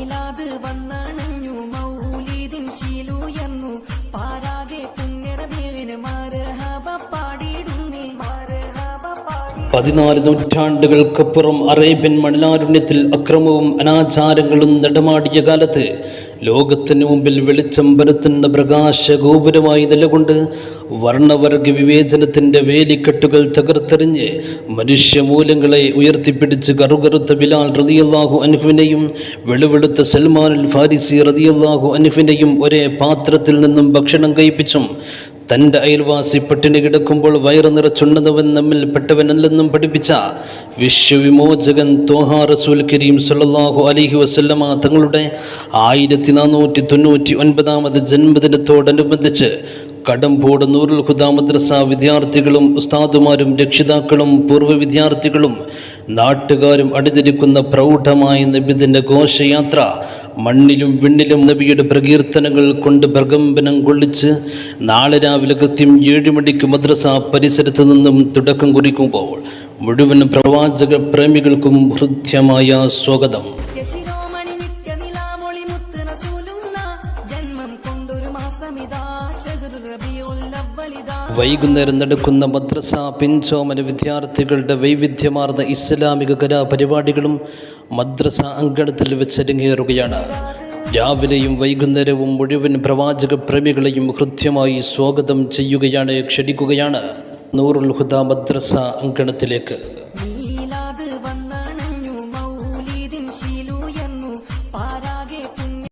മീലാദ് വന്നണഞ്ഞു മൗലീദിൻ ശീലുയർന്നു പാരാകെ പുണ്യറബീഇന് മർഹബ പാടിടുന്നേ മർഹബ പാടി. 14 നൂറ്റാണ്ടുകൾക്കപ്പുറം അറേബ്യൻ മണലാരുണ്യത്തിൽ അക്രമവും അനാചാരങ്ങളും നടമാടിയ കാലത്ത് ലോകത്തിന് മുമ്പിൽ വെളിച്ചം പരത്തുന്ന പ്രകാശഗോപുരമായി നിലകൊണ്ട് വർണ്ണവർഗ വിവേചനത്തിൻ്റെ വേലിക്കെട്ടുകൾ തകർത്തെറിഞ്ഞ് മനുഷ്യമൂല്യങ്ങളെ ഉയർത്തിപ്പിടിച്ച് കറുകറുത്ത ബിലാൽ റളിയല്ലാഹു അൻഹുവിനെയും വെളുവെളുത്ത സൽമാനുൽ ഫാരിസി റളിയല്ലാഹു അൻഹുവിനെയും ഒരേ പാത്രത്തിൽ നിന്നും ഭക്ഷണം കഴിപ്പിച്ചും തൻ്റെ അയൽവാസി പട്ടിണി കിടക്കുമ്പോൾ വയറ് നിറച്ചുണ്ണവൻ നമ്മിൽ പെട്ടവനല്ലെന്നും പഠിപ്പിച്ച വിശ്വവിമോചകൻ ത്വാഹ റസൂൽ കരീം സല്ലല്ലാഹു അലൈഹി വസല്ലമ തങ്ങളുടെ 1499 ജന്മദിനത്തോടനുബന്ധിച്ച് കടമ്പോട് നൂറുൽ ഹുദ മദ്രസ വിദ്യാർത്ഥികളും ഉസ്താദുമാരും രക്ഷിതാക്കളും പൂർവ്വ വിദ്യാർത്ഥികളും നാട്ടുകാരും അണിനിരക്കുന്ന പ്രൗഢമായ നബിദിന ഘോഷയാത്ര മണ്ണിലും വിണ്ണിലും നബിയുടെ പ്രകീർത്തനങ്ങൾ കൊണ്ട് പ്രകമ്പനം കൊള്ളിച്ച് നാളെ രാവിലെ കൃത്യം 7 മണിക്ക് മദ്രസ പരിസരത്ത് നിന്നും തുടക്കം കുറിക്കുമ്പോൾ മുഴുവൻ പ്രവാചക പ്രേമികൾക്കും ഹൃദ്യമായ സ്വാഗതം. വൈകുന്നേരം നടക്കുന്ന മദ്രസ പിൻചോമന വിദ്യാർത്ഥികളുടെ വൈവിധ്യമാർന്ന ഇസ്ലാമിക കലാപരിപാടികളും മദ്രസ അങ്കണത്തിൽ വെച്ചരങ്ങേറുകയാണ്. രാവിലെയും വൈകുന്നേരവും മുഴുവൻ പ്രവാചക പ്രേമികളെയും ഹൃദ്യമായി സ്വാഗതം ചെയ്യുകയാണ്, ക്ഷണിക്കുകയാണ് നൂറുൽ ഹുദ മദ്രസ അങ്കണത്തിലേക്ക്.